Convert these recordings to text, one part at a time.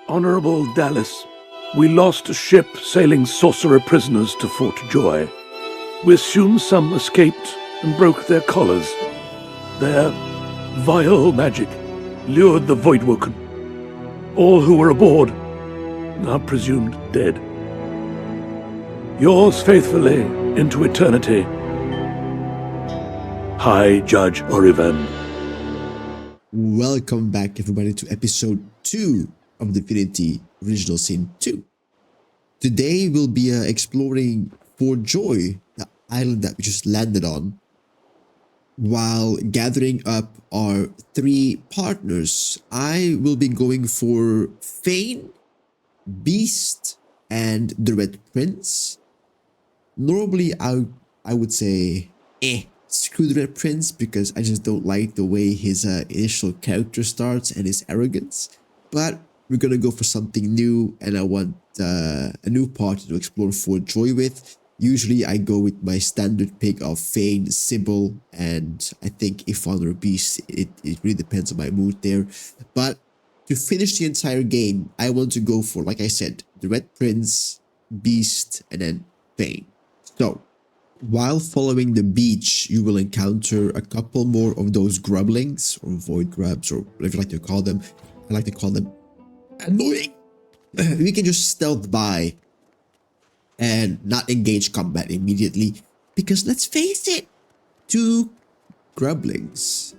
Honorable Dallas, we lost a ship sailing sorcerer prisoners to Fort Joy. We assume some escaped and broke their collars. Their vile magic lured the Voidwoken. All who were aboard are presumed dead. Yours faithfully into eternity, High Judge Orivan. Welcome back, everybody, to episode 2 of Divinity Original Sin 2. Today we'll be exploring Fort Joy, the island that we just landed on, while gathering up our 3 partners. I will be going for Fane, Beast, and the Red Prince. Normally, I would say, screw the Red Prince, because I just don't like the way his initial character starts and his arrogance. But we're gonna go for something new, and I want a new party to explore Fort Joy with. Usually I go with my standard pick of Fane, Sybil, and I think Ifan or Beast. It really depends on my mood there. But to finish the entire game, I want to go for, like I said, the Red Prince, Beast, and then Fane. So, while following the beach, you will encounter a couple more of those grublings, or void grubs, or whatever you like to call them. I like to call them annoying. We can just stealth by and not engage combat immediately, because let's face it, 2 grublings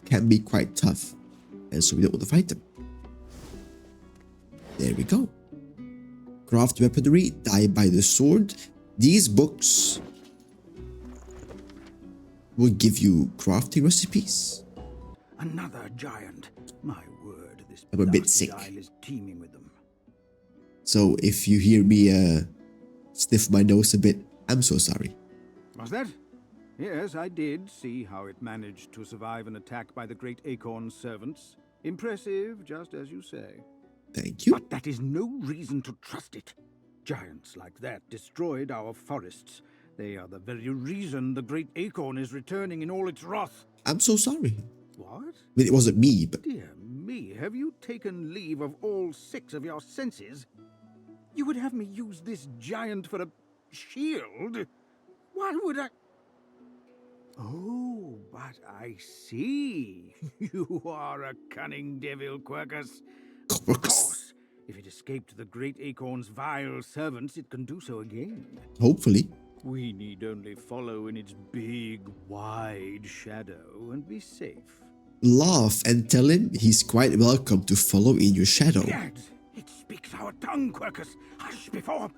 can be quite tough, and so we don't want to fight them. There we go. Craft weaponry, die by the sword. These books will give you crafting recipes. Another giant. My word, this I'm a bit sick, isle is teeming with them. so if you hear me sniff my nose a bit, I'm so sorry. Was that? Yes, I did see how it managed to survive an attack by the great Acorn's servants. Impressive, just as you say. Thank you. But that is no reason to trust it. Giants like that destroyed our forests. They are the very reason the great Acorn is returning in all its wrath. I'm so sorry. What? I mean, it wasn't me, but Dear me, have you taken leave of all 6 of your senses? You would have me use this giant for a shield? Why would I? Oh, but I see. You are a cunning devil, Quercus. Of course, if it escaped the great Acorn's vile servants, it can do so again. hopefully. We need only follow in its big, wide shadow and be safe. Laugh and tell him he's quite welcome to follow in your shadow. Gad, it speaks our tongue, Quercus. Hush before.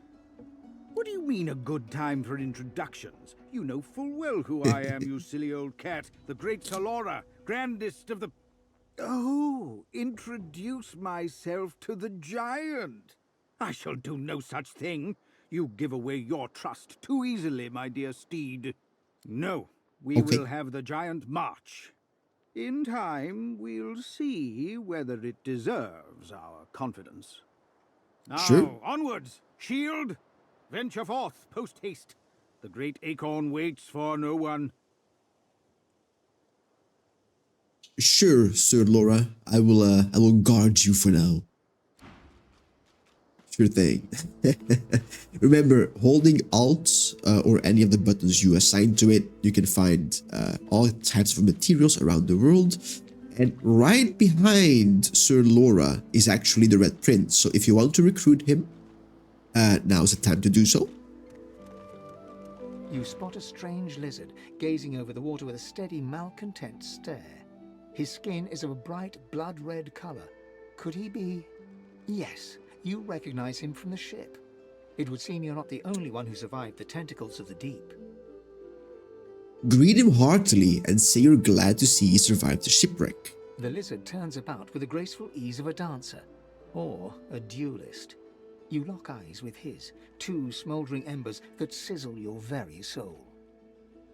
What do you mean a good time for introductions? You know full well who I am, you silly old cat. The great Talora, grandest of the... Oh, introduce myself to the giant. I shall do no such thing. You give away your trust too easily, my dear steed. No, we Okay. will have the giant march. In time, we'll see whether it deserves our confidence. Now, Sure. onwards! Shield! Venture forth, post-haste. The great Acorn waits for no one. Sure, Sir Laura. I will guard you for now. Sure thing. Remember, holding Alt or any of the buttons you assign to it, you can find all types of materials around the world. And right behind Sir Laura is actually the Red Prince. So if you want to recruit him, now's the time to do so. You spot a strange lizard gazing over the water with a steady, malcontent stare. His skin is of a bright, blood-red color. Could he be... Yes, you recognize him from the ship. It would seem you're not the only one who survived the tentacles of the deep. Greet him heartily and say you're glad to see he survived the shipwreck. The lizard turns about with the graceful ease of a dancer, or a duelist. You lock eyes with his, 2 smoldering embers that sizzle your very soul.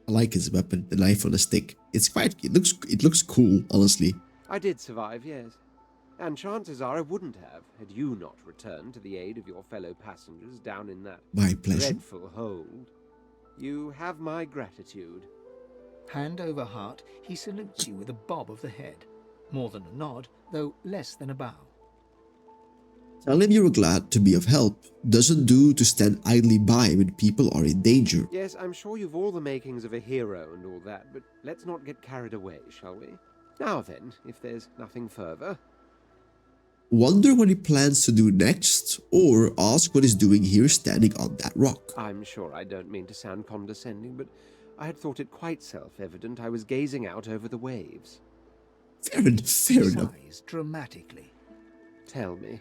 I like his weapon, the knife on a stick. It looks cool, honestly. I did survive, yes. And chances are I wouldn't have, had you not returned to the aid of your fellow passengers down in that My pleasure. dreadful hold. You have my gratitude. Hand over heart, he salutes you with a bob of the head. More than a nod, though less than a bow. Tell him you're glad to be of help. Doesn't do to stand idly by when people are in danger. Yes, I'm sure you've all the makings of a hero and all that, but let's not get carried away, shall we? Now then, if there's nothing further. Wonder what he plans to do next, or ask what he's doing here standing on that rock. I'm sure I don't mean to sound condescending, but I had thought it quite self-evident I was gazing out over the waves. Fair enough, fair enough. Sighs dramatically. Tell me,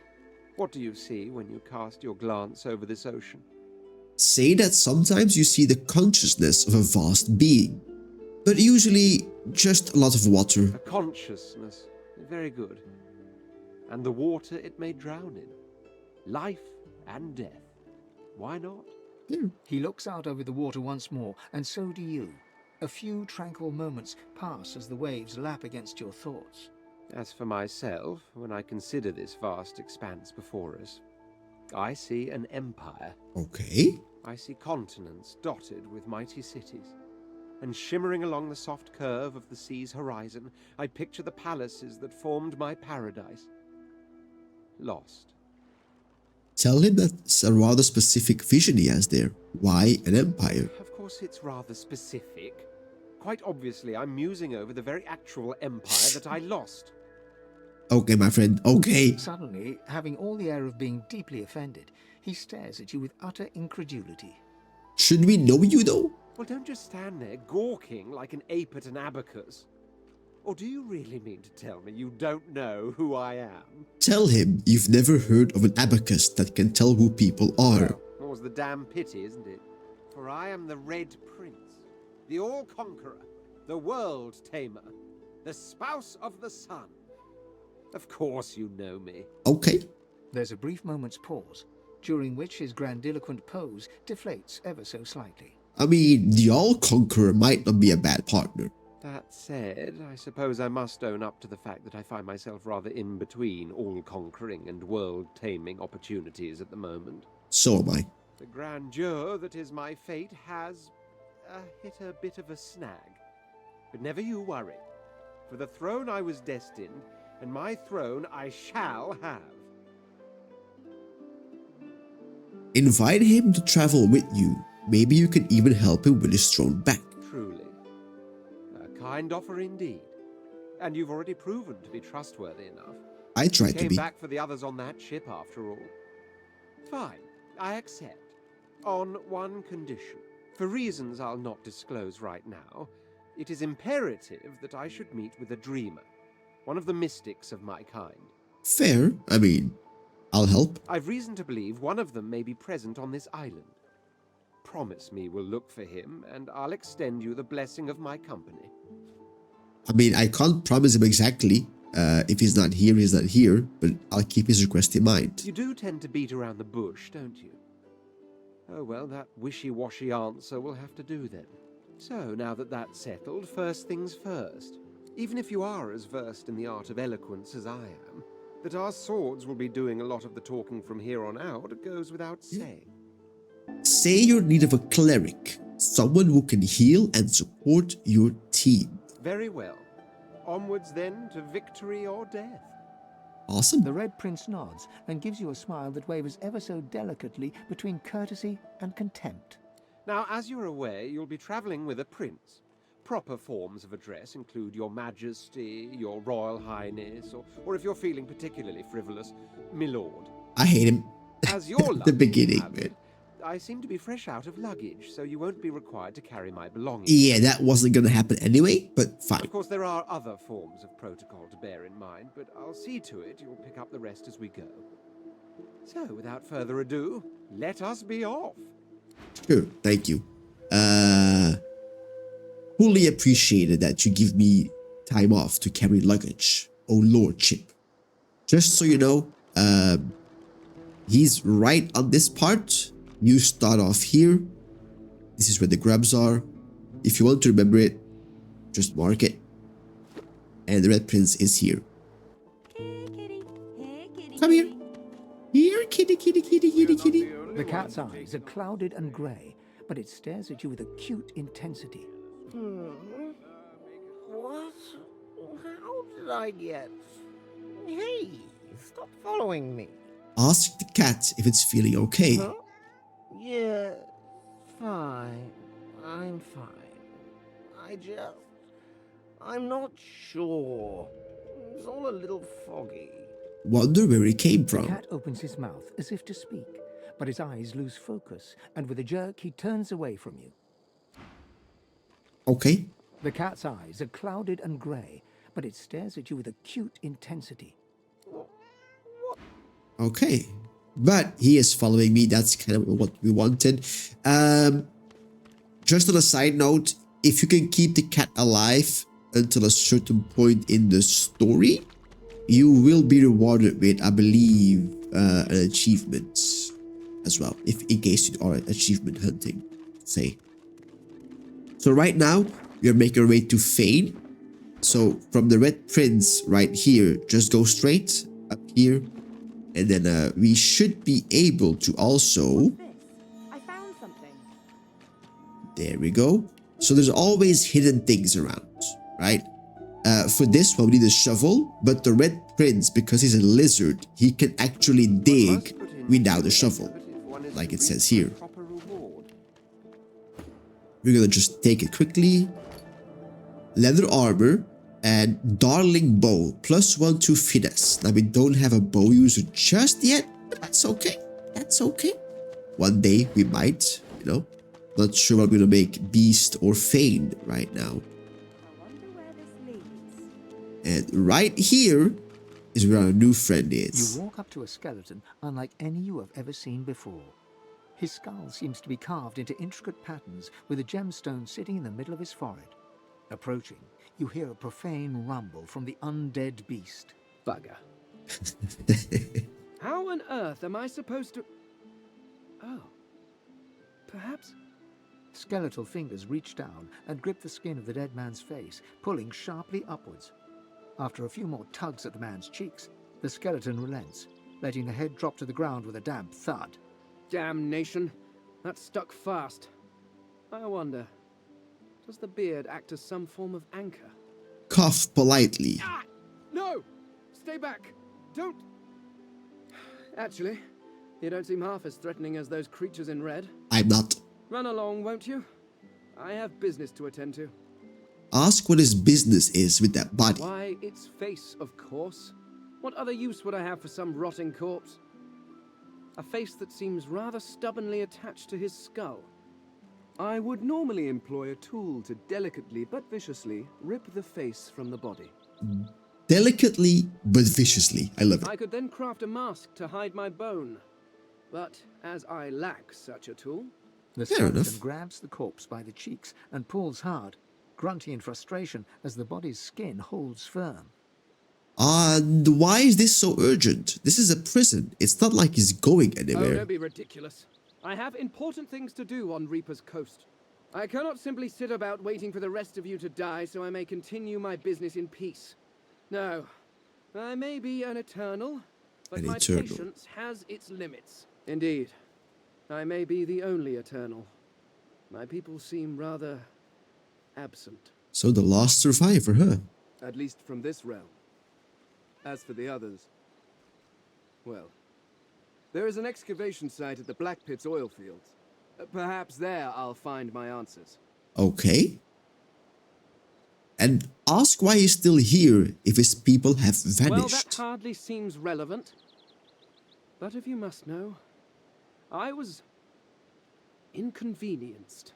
what do you see when you cast your glance over this ocean? Say that sometimes you see the consciousness of a vast being, but usually just a lot of water. A consciousness. Very good. And the water it may drown in. Life and death. Why not? He looks out over the water once more, and so do you. A few tranquil moments pass as the waves lap against your thoughts. As for myself, when I consider this vast expanse before us, I see an empire. Okay. I see continents dotted with mighty cities. And shimmering along the soft curve of the sea's horizon, I picture the palaces that formed my paradise. Lost. Tell him that's a rather specific vision he has there. Why an empire? Of course it's rather specific. Quite obviously, I'm musing over the very actual empire that I lost. Okay, my friend, okay. Suddenly, having all the air of being deeply offended, he stares at you with utter incredulity. Should we know you though? Well, don't just stand there gawking like an ape at an abacus. Or do you really mean to tell me you don't know who I am? Tell him you've never heard of an abacus that can tell who people are. More's the damn pity, isn't it? For I am the Red Prince, the All-Conqueror, the World Tamer, the Spouse of the Sun. Of course you know me. Okay. There's a brief moment's pause, during which his grandiloquent pose deflates ever so slightly. I mean, the All-Conqueror might not be a bad partner. That said, I suppose I must own up to the fact that I find myself rather in between all-conquering and world-taming opportunities at the moment. So am I. The grandeur that is my fate has hit a bit of a snag. But never you worry. For the throne I was destined, and my throne I shall have. Invite him to travel with you. Maybe you can even help him win his throne back. Truly. A kind offer indeed. And you've already proven to be trustworthy enough. I tried to Came be. back for the others on that ship after all. Fine, I accept. On one condition. For reasons I'll not disclose right now, it is imperative that I should meet with a dreamer. One of the mystics of my kind. Fair. I mean, I'll help. I've reason to believe one of them may be present on this island. Promise me we'll look for him, and I'll extend you the blessing of my company. I mean, I can't promise him exactly. If he's not here, he's not here. But I'll keep his request in mind. You do tend to beat around the bush, don't you? Oh well, that wishy-washy answer will have to do then. So, now that that's settled, first things first. Even if you are as versed in the art of eloquence as I am, that our swords will be doing a lot of the talking from here on out goes without saying. Say you're in need of a cleric. Someone who can heal and support your team. Very well. Onwards then to victory or death. Awesome. The Red Prince nods and gives you a smile that wavers ever so delicately between courtesy and contempt. Now, as you're aware, you'll be travelling with a prince. Proper forms of address include your Majesty, your Royal Highness, or if you're feeling particularly frivolous, my lord. I hate him. As your At the beginning, man. I seem to be fresh out of luggage, so you won't be required to carry my belongings. Yeah, that wasn't gonna happen anyway, but fine. Of course, there are other forms of protocol to bear in mind, but I'll see to it you'll pick up the rest as we go. So, without further ado, let us be off. Sure, thank you. Fully appreciated that you give me time off to carry luggage, oh lordship. Just so you know, he's right on this part. You start off here. This is where the grubs are. If you want to remember it, just mark it. And the Red Prince is here. Come here. Here, kitty, kitty, kitty, kitty, kitty. The cat's eyes are clouded and grey, but it stares at you with acute intensity. What? How did I get... Hey, stop following me. Ask the cat if it's feeling okay. Huh? Yeah, fine. I'm fine. I'm not sure. It's all a little foggy. Wonder where it came The from. cat opens his mouth as if to speak, but his eyes lose focus, and with a jerk he turns away from you. Okay. The cat's eyes are clouded and grey, but it stares at you with acute intensity. Okay. But he is following me. That's kind of what we wanted. Just on a side note, if you can keep the cat alive until a certain point in the story, you will be rewarded with, I believe, an achievement as well, if in case you are achievement hunting, say. So right now, we are making our way to Fane. So from the Red Prince right here, just go straight up here. And then we should be able to also... I found something. There we go. So there's always hidden things around, right? For this one, we need a shovel. But the Red Prince, because he's a lizard, he can actually dig without a shovel, like it says here. We're gonna just take it quickly. Leather armor and darling bow, +1 to finesse. Now we don't have a bow user just yet, but that's okay. That's okay. One day we might, you know. Not sure what we're gonna make, beast or fane right now. I wonder where this leads. And right here is where our new friend is. You walk up to a skeleton unlike any you have ever seen before. His skull seems to be carved into intricate patterns with a gemstone sitting in the middle of his forehead. Approaching, you hear a profane rumble from the undead beast. Bugger. How on earth am I supposed to... Oh. Perhaps... Skeletal fingers reach down and grip the skin of the dead man's face, pulling sharply upwards. After a few more tugs at the man's cheeks, the skeleton relents, letting the head drop to the ground with a damp thud. Damnation. That stuck fast. I wonder, does the beard act as some form of anchor? Cough politely. Ah! No! Stay back! Don't... Actually, you don't seem half as threatening as those creatures in red. I'm not. Run along, won't you? I have business to attend to. Ask what his business is with that body. Why, its face, of course. What other use would I have for some rotting corpse? A face that seems rather stubbornly attached to his skull. I would normally employ a tool to delicately but viciously rip the face from the body. Delicately but viciously. I love it. I could then craft a mask to hide my bone. But as I lack such a tool... The Fair skeleton enough. grabs the corpse by the cheeks and pulls hard, grunting in frustration as the body's skin holds firm. And why is this so urgent? This is a prison. It's not like he's going Oh, anywhere. don't be ridiculous. I have important things to do on Reaper's Coast. I cannot simply sit about waiting for the rest of you to die so I may continue my business in peace. No, I may be an eternal, but An my eternal. patience has its limits. Indeed, I may be the only eternal. My people seem rather absent. So the last survivor, huh? At least from this realm. As for the others, well, there is an excavation site at the Black Pit's oil fields. Perhaps there I'll find my answers. Okay. And ask why he's still here if his people have Well, that vanished. hardly seems relevant. But if you must know, I was inconvenienced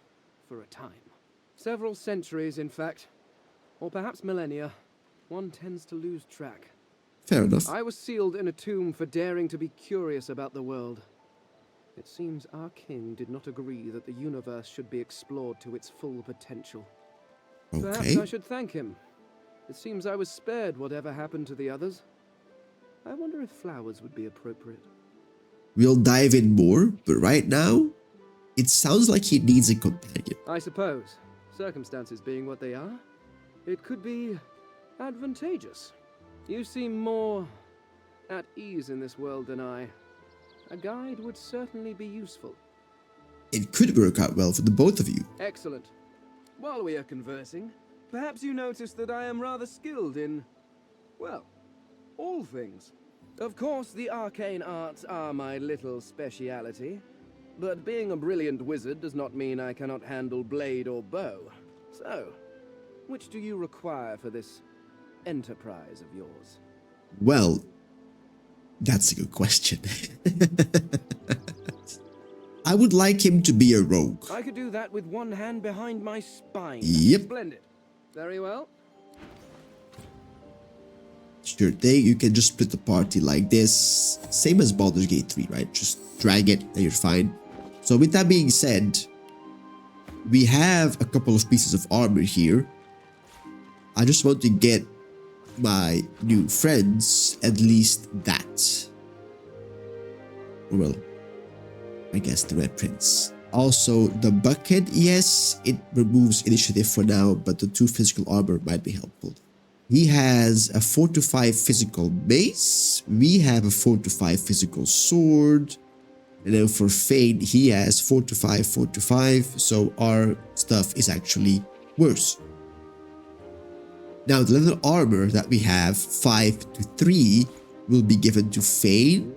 for a time. Several centuries, in fact. Or perhaps millennia. One tends to lose track. Fair enough. I was sealed in a tomb for daring to be curious about the world. It seems our king did not agree that the universe should be explored to its full potential. Perhaps Okay. I should thank him. It seems I was spared whatever happened to the others. I wonder if flowers would be appropriate. We'll dive in more, but right now, it sounds like he needs a companion. I suppose, circumstances being what they are, it could be advantageous. You seem more at ease in this world than I. A guide would certainly be useful. It could work out well for the both of you. Excellent. While we are conversing, perhaps you notice that I am rather skilled in, well, all things. Of course, the arcane arts are my little speciality, but being a brilliant wizard does not mean I cannot handle blade or bow. So, which do you require for this enterprise of yours? Well, that's a good question. I would like him to be a rogue. I could do that with one hand behind my spine. Yep. Splendid. Very well. Sure thing, you can just split the party like this. Same as Baldur's Gate 3, right? Just drag it and you're fine. So with that being said, we have a couple of pieces of armor here. I just want to get my new friends at least that. Well, I guess the Red Prince. Also, the bucket, yes, it removes initiative for now, but the 2 physical armor might be helpful. He has a 4 to 5 physical mace. We have a 4 to 5 physical sword. And then for Fane, he has 4 to 5, 4 to 5. So our stuff is actually worse. Now, the leather armor that we have, 5 to 3, will be given to Fane.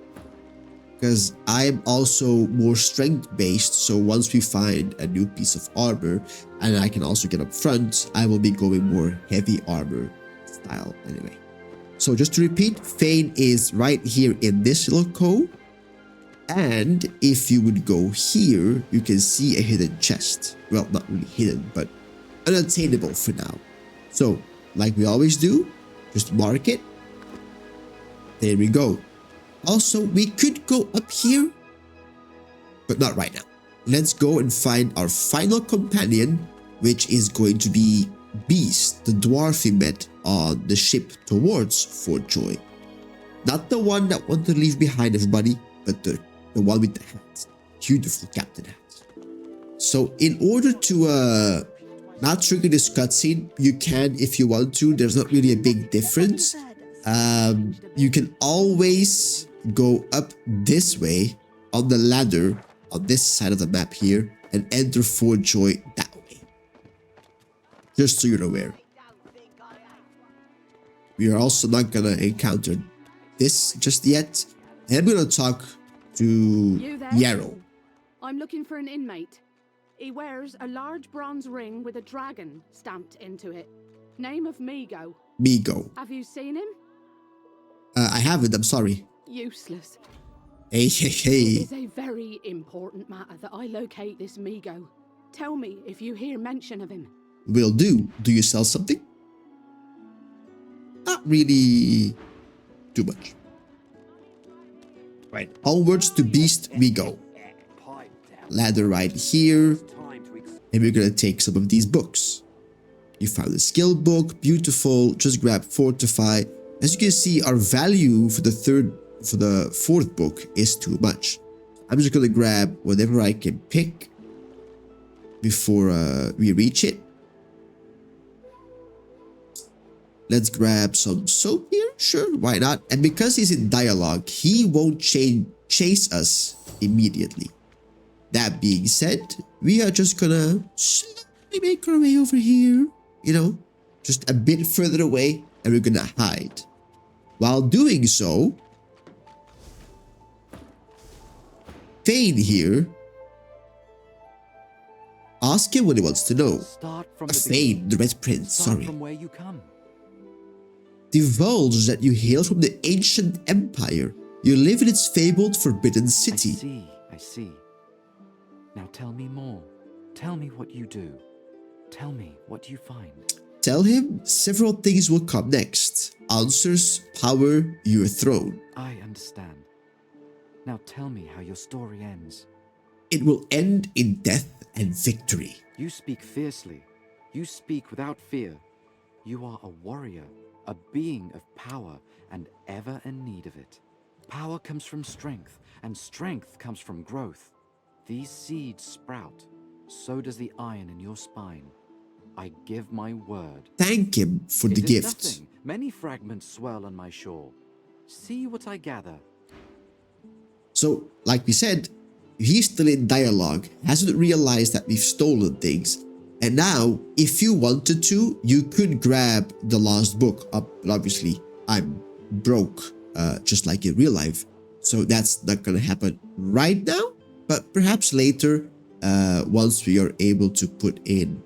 Because I am also more strength based. So once we find a new piece of armor and I can also get up front, I will be going more heavy armor style anyway. So just to repeat, Fane is right here in this little cove. And if you would go here, you can see a hidden chest. Well, not really hidden, but unattainable for now. So, like we always do, just mark it. There we go. Also, we could go up here, but not right now. Let's go and find our final companion, which is going to be Beast, the dwarf we met on the ship towards Fort Joy. Not the one that wanted to leave behind everybody, but the one with the hat. Beautiful captain hat. So in order to not trigger this cutscene, you can if you want to. There's not really a big difference. You can always go up this way on the ladder on this side of the map here and enter Fort Joy that way. Just so you're aware. We are also not gonna encounter this just yet. And I'm gonna talk to You there? Yarrow. I'm looking for an inmate. He wears a large bronze ring with a dragon stamped into it. Name of Migo. Migo. Have you seen him? I haven't, I'm sorry. Useless. Hey. It is a very important matter that I locate this Migo. Tell me if you hear mention of him. Will do. Do you sell something? Not really too much. Right, onwards to Beast we go. Ladder right here. And we're gonna take some of these books. You found a skill book, beautiful. Just grab Fortify. As you can see, our value for the fourth book is too much. I'm just gonna grab whatever I can pick before we reach it. Let's grab some soap here. Sure, why not? And because he's in dialogue, he won't chase us immediately. That being said, we are just gonna slowly make our way over here. You know, just a bit further away, and we're gonna hide. While doing so, Fane here, ask him what he wants to know. Start from Fane, the Red Prince, sorry. From where you come. Divulge that you hail from the ancient empire. You live in its fabled Forbidden City. I see. Now tell me more. Tell me what you do. Tell me what you find. Tell him several things will come next. Answers, power, your throne. I understand. Now tell me how your story ends. It will end in death and victory. You speak fiercely. You speak without fear. You are a warrior, a being of power, and ever in need of it. Power comes from strength, and strength comes from growth. These seeds sprout. So does the iron in your spine. I give my word. Thank him for the It is gift. nothing. Many fragments swirl on my shore. See what I gather. So, like we said, he's still in dialogue, hasn't realized that we've stolen things. And now, if you wanted to, you could grab the last book up. But obviously, I'm broke. just like in real life. So that's not gonna happen right now, but perhaps later, once we are able to put in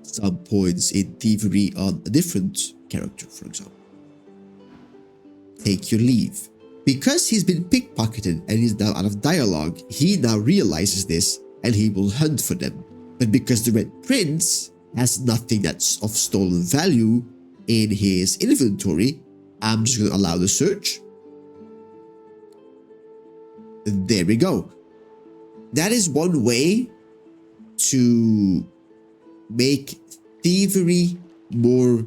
some points in thievery on a different character, for example. Take your leave. Because he's been pickpocketed and is now out of dialogue, he now realizes this and he will hunt for them. But because the Red Prince has nothing that's of stolen value in his inventory, I'm just going to allow the search. And there we go. That is one way to make thievery more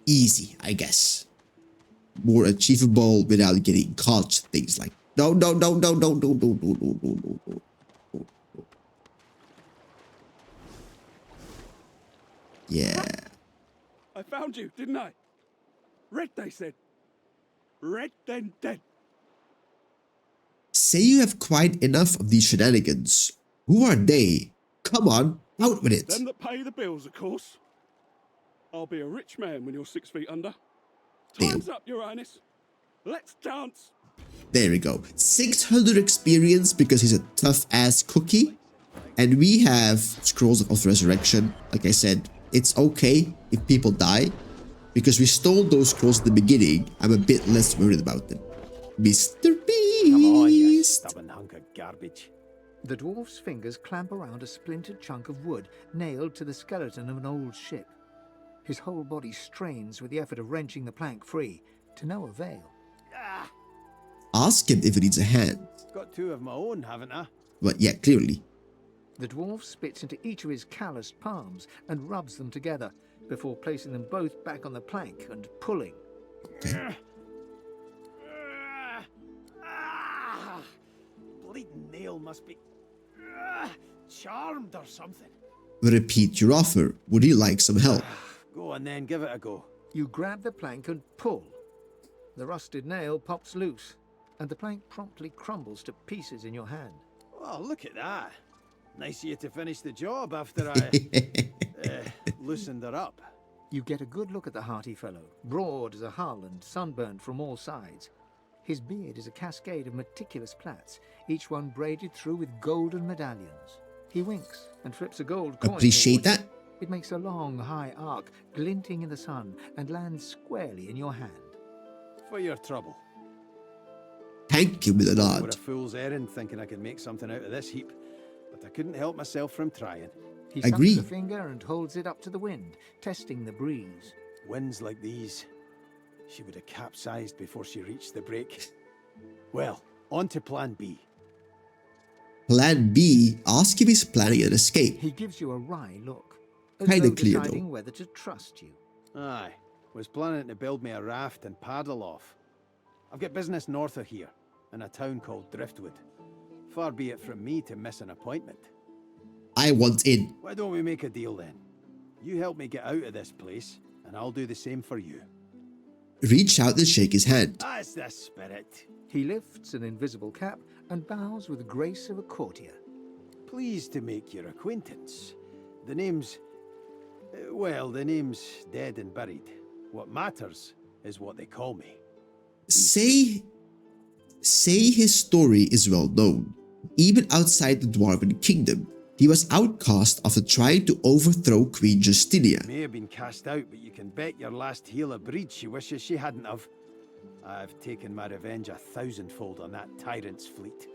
easy, I guess. More achievable without getting caught. Things like no. Yeah. I found you, didn't I? Red, they said. Red, then dead. Say you have quite enough of these shenanigans. Who are they? Come on, out with it. Them that pay the bills, of course. I'll be a rich man when you're 6 feet under. Time's up, Your Highness. Let's dance. There we go. 600 experience because he's a tough-ass cookie. And we have Scrolls of Resurrection. Like I said, it's okay if people die. Because we stole those scrolls at the beginning, I'm a bit less worried about them. Mr. Beast! Come on, you stubborn hunk of garbage. The dwarf's fingers clamp around a splintered chunk of wood nailed to the skeleton of an old ship. His whole body strains with the effort of wrenching the plank free, to no avail. Ask him if he needs a hand. Got 2 of my own, haven't I? But yeah, clearly. The dwarf spits into each of his calloused palms and rubs them together, before placing them both back on the plank and pulling. Okay. Bleeding nail must be charmed or something. Repeat your offer. Would you like some help? Go on then, give it a go. You grab the plank and pull. The rusted nail pops loose, and the plank promptly crumbles to pieces in your hand. Oh, look at that. Nice of you to finish the job after I loosened her up. You get a good look at the hearty fellow, broad as a hull and sunburned from all sides. His beard is a cascade of meticulous plaits, each one braided through with golden medallions. He winks and flips a gold coin. Appreciate that. It makes a long, high arc, glinting in the sun, and lands squarely in your hand. For your trouble. Thank you with a I nod. were a fool's errand thinking I could make something out of this heap, but I couldn't help myself from trying. He Agree. sucks a finger and holds it up to the wind, testing the breeze. Winds like these, she would have capsized before she reached the break. Well, on to plan B. Plan B, ask if he's planning an escape. He gives you a wry look, as Kinda though clear, deciding though. whether to trust you. Aye, was planning to build me a raft and paddle off. I've got business north of here, in a town called Driftwood. Far be it from me to miss an appointment. I want in. Why don't we make a deal then? You help me get out of this place, and I'll do the same for you. Reach out and shake his hand. That's the spirit. He lifts an invisible cap and bows with the grace of a courtier. Pleased to make your acquaintance. The name's... well, the name's dead and buried. What matters is what they call me. Say his story is well known. Even outside the Dwarven Kingdom, he was outcast after trying to overthrow Queen Justinia. May have been cast out, but you can bet your last heel of breed she wishes she hadn't have. I've taken my revenge 1,000-fold on that tyrant's fleet.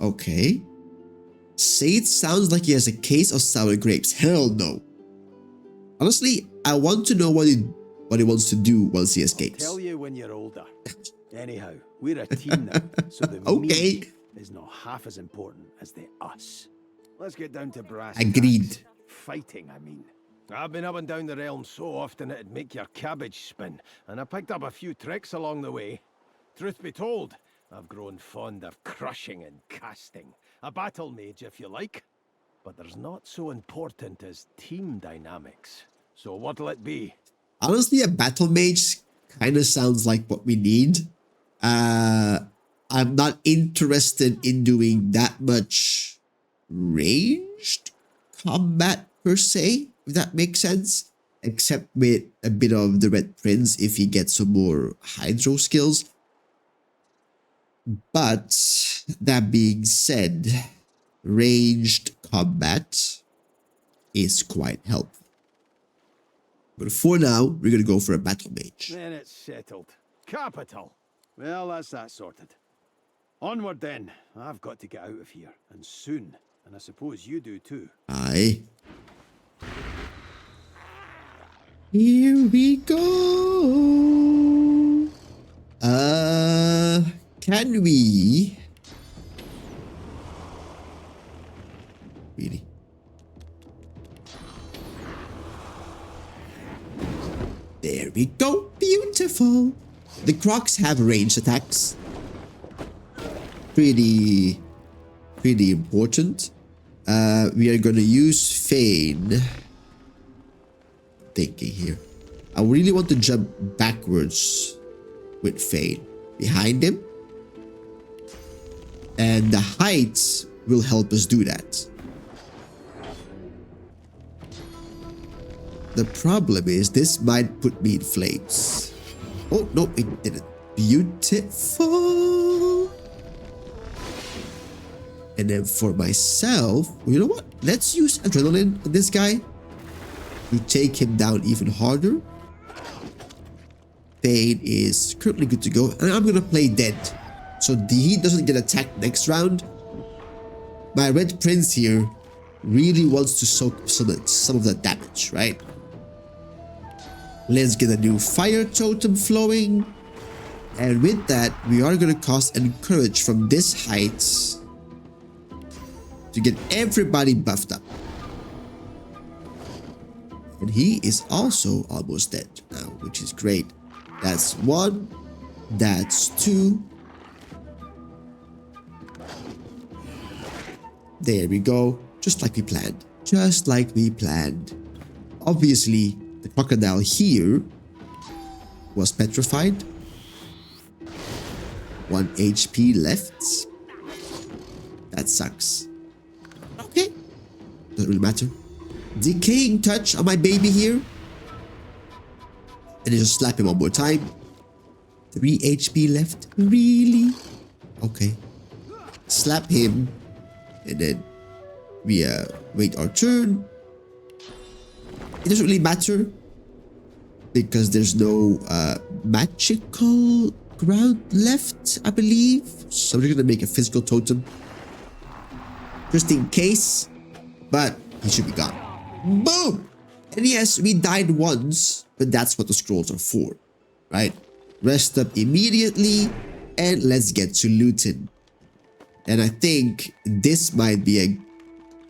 Okay. Say it sounds like he has a case of sour grapes. Hell no. Honestly, I want to know what he wants to do once he escapes. I'll tell you when you're older. Anyhow, we're a team now, so the Okay. me is not half as important as the us. Let's get down to brass Agreed. tacks. Fighting, I mean. I've been up and down the realm so often it'd make your cabbage spin, and I picked up a few tricks along the way. Truth be told, I've grown fond of crushing and casting. A battle mage, if you like. But there's not so important as team dynamics. So what'll it be? Honestly, a battle mage kind of sounds like what we need. I'm not interested in doing that much ranged combat per se, if that makes sense. except with a bit of the Red Prince if he gets some more hydro skills. But that being said, ranged combat is quite helpful. But for now, we're gonna go for a battle mage. Then it's settled. Capital. Well, that's that sorted. Onward then. I've got to get out of here, and soon. And I suppose you do too. Aye. Here we go. Can we? Really? There we go. Beautiful. The Crocs have ranged attacks. Pretty important. We are gonna use Feign. Thinking here. I really want to jump backwards with Feign. Behind him. And the heights will help us do that. The problem is this might put me in flames. Oh, no, it didn't. Beautiful. And then for myself, you know what? Let's use adrenaline on this guy to take him down even harder. Feign is currently good to go. And I'm going to play dead. So he doesn't get attacked next round. My Red Prince here really wants to soak some of that damage, right? Let's get a new fire totem flowing. And with that, we are going to cast Encourage from this height to get everybody buffed up. And he is also almost dead now, which is great. That's one. That's two. There we go. Just like we planned. Just like we planned. Obviously, the crocodile here was petrified. 1 HP left. That sucks. Okay. Doesn't really matter. Decaying touch on my baby here. And then just slap him one more time. 3 HP left. Really? Okay. Slap him. And then we wait our turn. It doesn't really matter because there's no magical ground left, I believe. So we're gonna make a physical totem just in case, but he should be gone. Boom! And yes, we died once, but that's what the scrolls are for, right? Rest up immediately and let's get to looting. And I think this might be a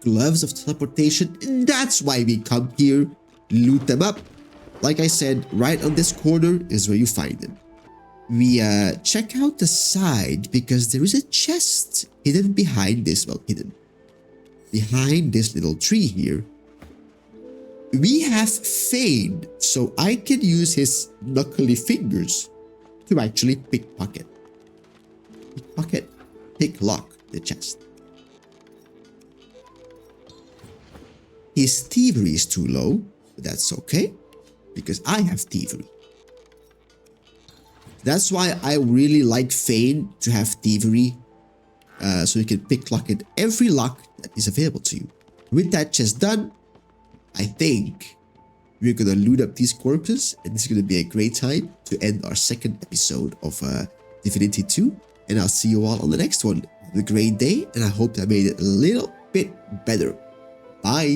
gloves of teleportation. And that's why we come here, loot them up. Like I said, right on this corner is where you find them. We check out the side because there is a chest hidden behind this, well, hidden. Behind this little tree here. We have Feign, so I can use his knuckly fingers to actually pickpocket. Pickpocket. Picklock the chest. His thievery is too low, but that's okay because I have thievery. That's why I really like Feign to have thievery, so you can picklocket every lock that is available to you. With that chest done, I think we're gonna loot up these corpses, and this is gonna be a great time to end our second episode of Divinity 2. And I'll see you all on the next one. Have a great day, and I hope I made it a little bit better. Bye!